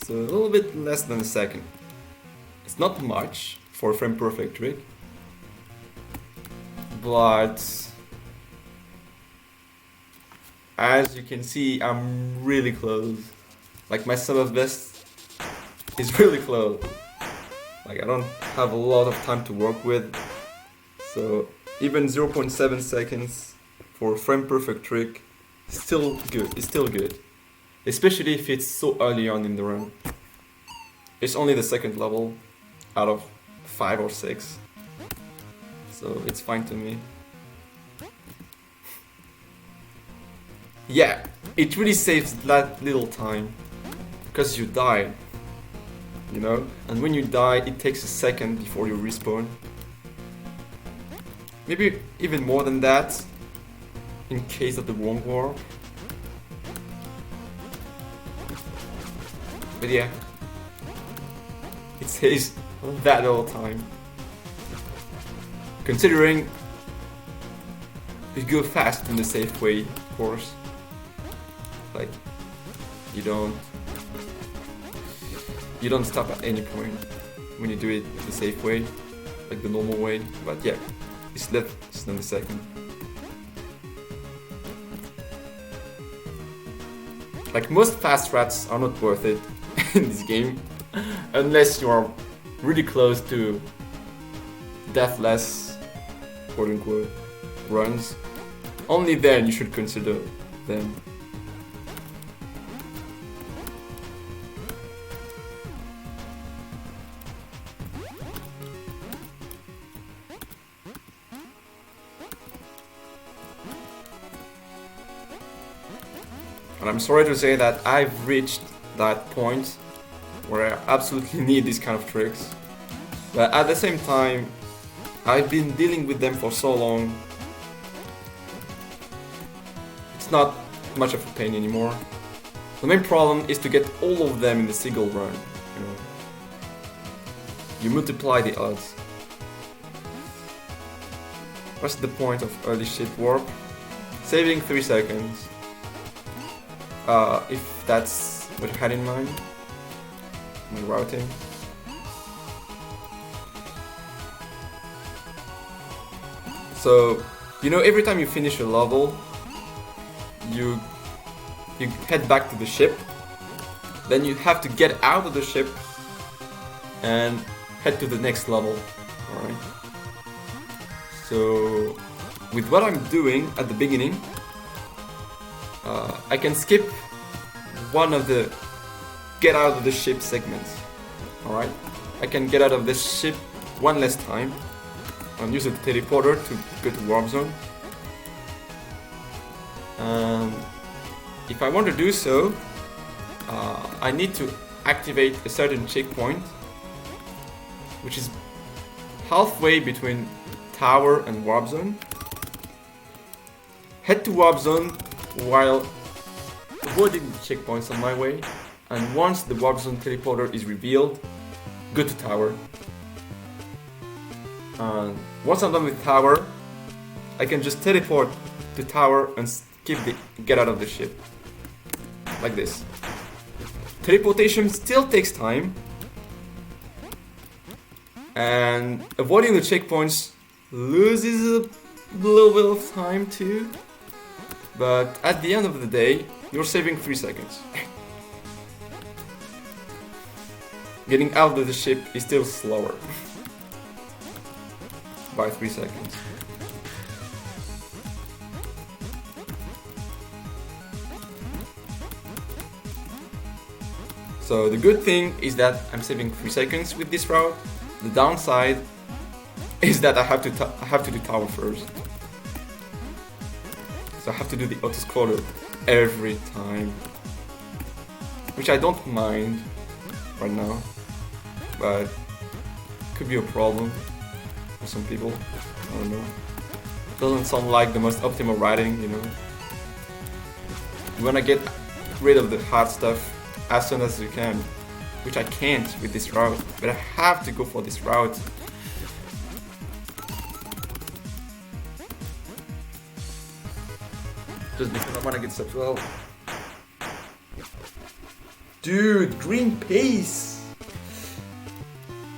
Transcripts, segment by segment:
So a little bit less than a second. It's not much for a frame perfect trick, but as you can see, I'm really close. Like my sub of best is really close. Like I don't have a lot of time to work with, so even 0.7 seconds for a frame perfect trick is still good. It's still good, especially if it's so early on in the run. It's only the second level out of 5 or 6, so it's fine to me. Yeah, it really saves that little time, because you die, you know? And when you die, it takes a second before you respawn. Maybe even more than that, in case of the wrong warp. But yeah, it saves that little time. Considering you go fast in the safe way, of course. Like, you don't stop at any point when you do it the safe way, like the normal way. But yeah, it's less than a second. Like most fast strats are not worth it in this game, unless you are really close to deathless, quote unquote, runs. Only then you should consider them. And I'm sorry to say that I've reached that point where I absolutely need these kind of tricks. But at the same time, I've been dealing with them for so long. It's not much of a pain anymore. The main problem is to get all of them in the single run. You know, you multiply the odds. What's the point of early ship warp? Saving 3 seconds. If that's what you had in mind when routing. So, you know, every time you finish a level, you head back to the ship, then you have to get out of the ship and head to the next level, alright? So, with what I'm doing at the beginning, I can skip one of the get out of the ship segments, alright? I can get out of the ship one less time and use the teleporter to go to warp zone. If I want to do so, I need to activate a certain checkpoint, which is halfway between tower and warp zone. Head to warp zone while avoiding the checkpoints on my way, and once the warp zone teleporter is revealed, go to tower. And once I'm done with tower, I can just teleport to tower and skip the get out of the ship. Like this. Teleportation still takes time, and avoiding the checkpoints loses a little bit of time too. But at the end of the day, you're saving 3 seconds. Getting out of the ship is still slower by 3 seconds. So the good thing is that I'm saving 3 seconds with this route. The downside is that I have to do tower first. So I have to do the auto-scroller every time, which I don't mind right now, but could be a problem for some people. I don't know. Doesn't sound like the most optimal routing, you know. You wanna get rid of the hard stuff as soon as you can, which I can't with this route, but I have to go for this route. Just because I wanna get sub 12. Dude, green pace!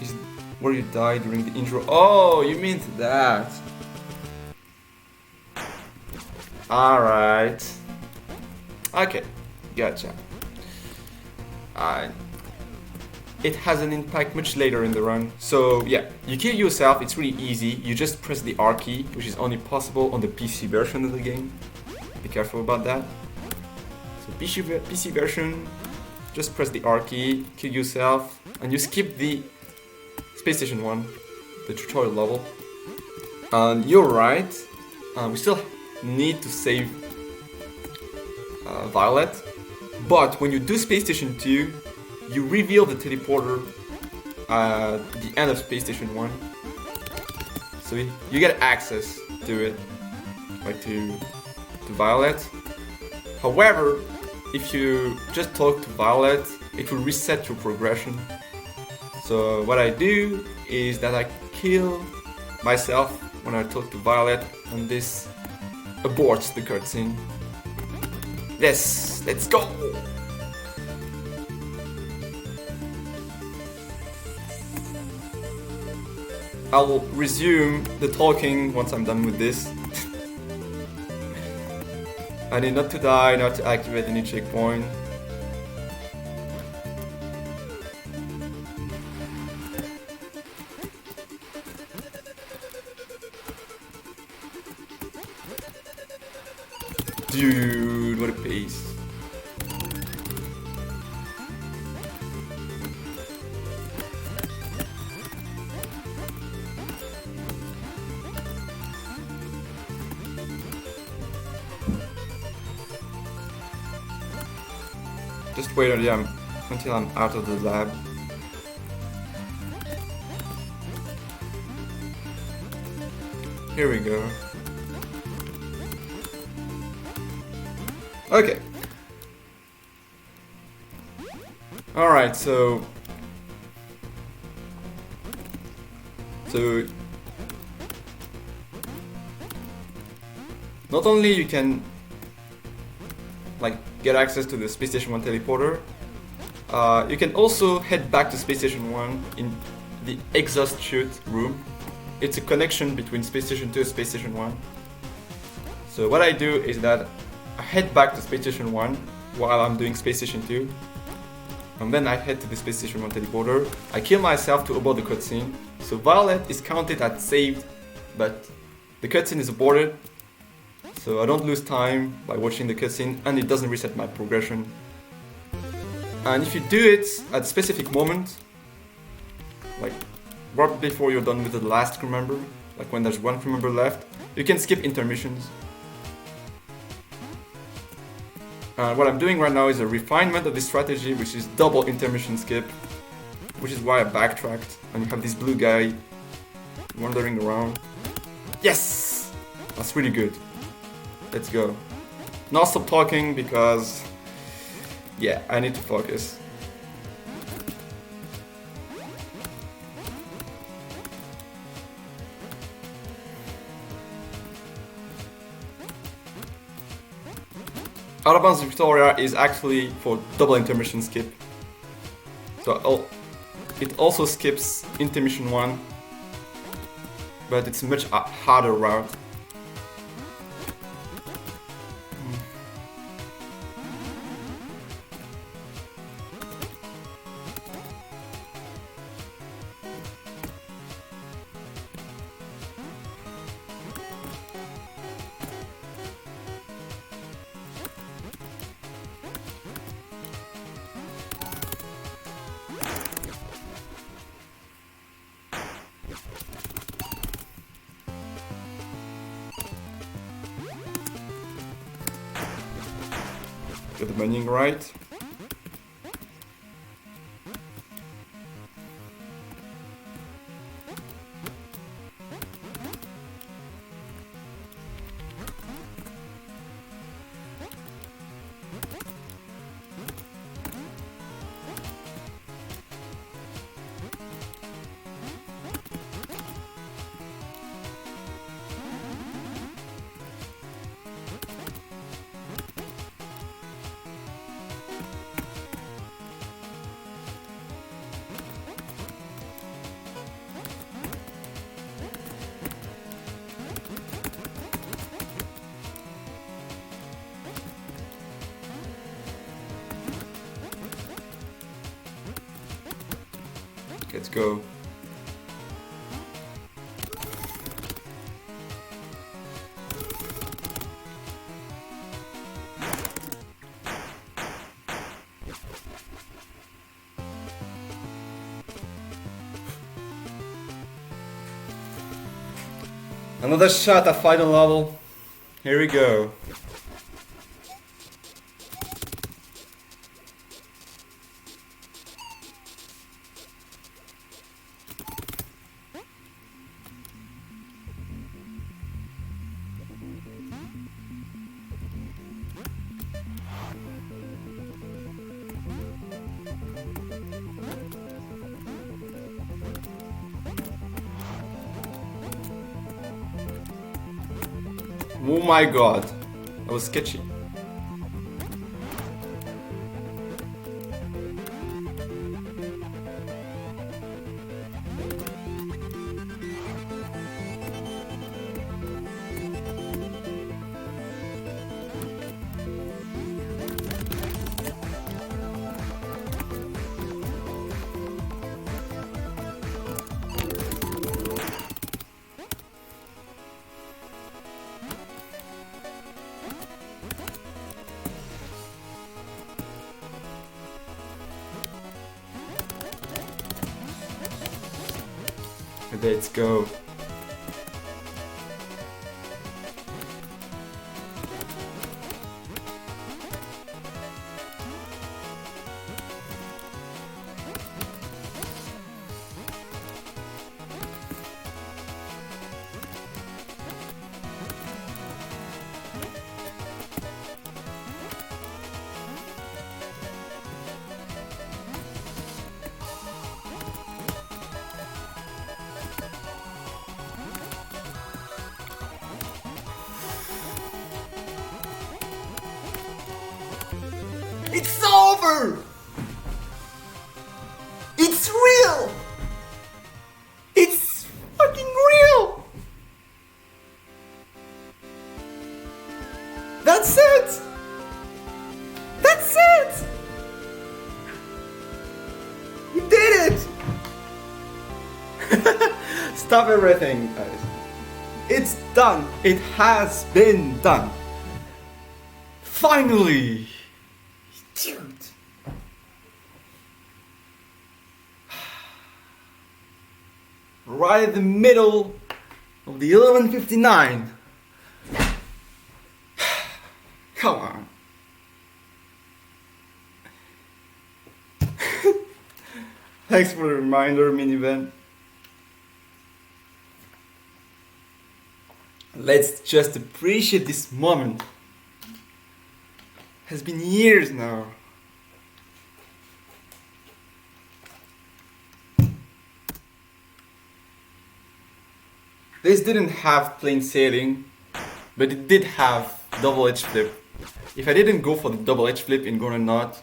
Is where you die during the intro. Oh, you mean that. Alright. Okay, gotcha. It has an impact much later in the run. So yeah, you kill yourself, it's really easy. You just press the R key, which is only possible on the PC version of the game. Be careful about that. So PC version, just press the R key, kill yourself, and you skip the Space Station 1, the tutorial level. And you're right, we still need to save Violet, but when you do Space Station 2, you reveal the teleporter at the end of Space Station 1. So you get access to it, like to Violet. However, if you just talk to Violet, it will reset your progression. So what I do is that I kill myself when I talk to Violet, and this aborts the cutscene. Yes, let's go! I'll resume the talking once I'm done with this. I need not to die, not to activate any checkpoint. Dude, what a pace. Just wait until I'm out of the lab. Here we go. Okay. Alright, so not only you can like get access to the Space Station 1 teleporter, you can also head back to Space Station 1 in the exhaust chute room. It's a connection between Space Station 2 and Space Station 1. So what I do is that I head back to Space Station 1 while I'm doing Space Station 2, and then I head to the Space Station 1 teleporter. I kill myself to abort the cutscene. So Violet is counted as saved, but the cutscene is aborted, so I don't lose time by watching the cutscene, and it doesn't reset my progression. And if you do it at a specific moment, like right before you're done with the last crew member, like when there's one crew member left, you can skip intermissions. What I'm doing right now is a refinement of this strategy, which is double intermission skip, which is why I backtracked, and you have this blue guy wandering around. Yes! That's really good. Let's go. Now stop talking because, yeah, I need to focus. Out of Bounds Victoria is actually for double intermission skip. So it also skips intermission 1, but it's a much harder route. Get the bending right. Let's go. Another shot at final level. Here we go. Oh my god, that was sketchy. Let's go. It's over! It's real! It's fucking real! That's it! That's it! You did it! Stop everything, guys. It's done! It has been done! Finally! Dude. Right in the middle of the 11:59. Come on. Thanks for the reminder, minivan. Let's just appreciate this moment. Has been years now. This didn't have plain sailing, but it did have double edge flip. If I didn't go for the double edge flip in Gonna Not,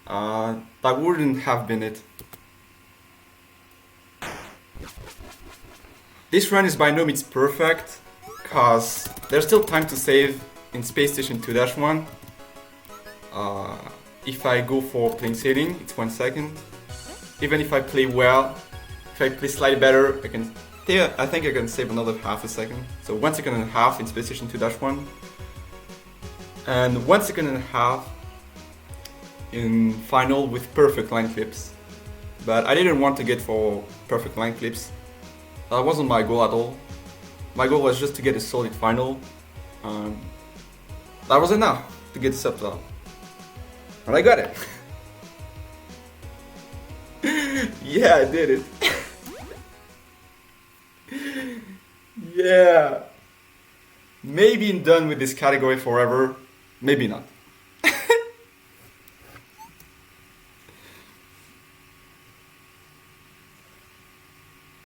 that wouldn't have been it. This run is by no means perfect, cause there's still time to save in Space Station 2-1. If I go for plain sailing, it's 1 second. Even if I play well, if I play slightly better, I think I can save another half a second. So 1 second and a half in Space Station 2-1. And 1 second and a half in final with perfect line clips. But I didn't want to get for perfect line clips. That wasn't my goal at all. My goal was just to get a solid final. That was enough to get the subtitle. And I got it. Yeah, I did it. Yeah. Maybe I'm done with this category forever. Maybe not.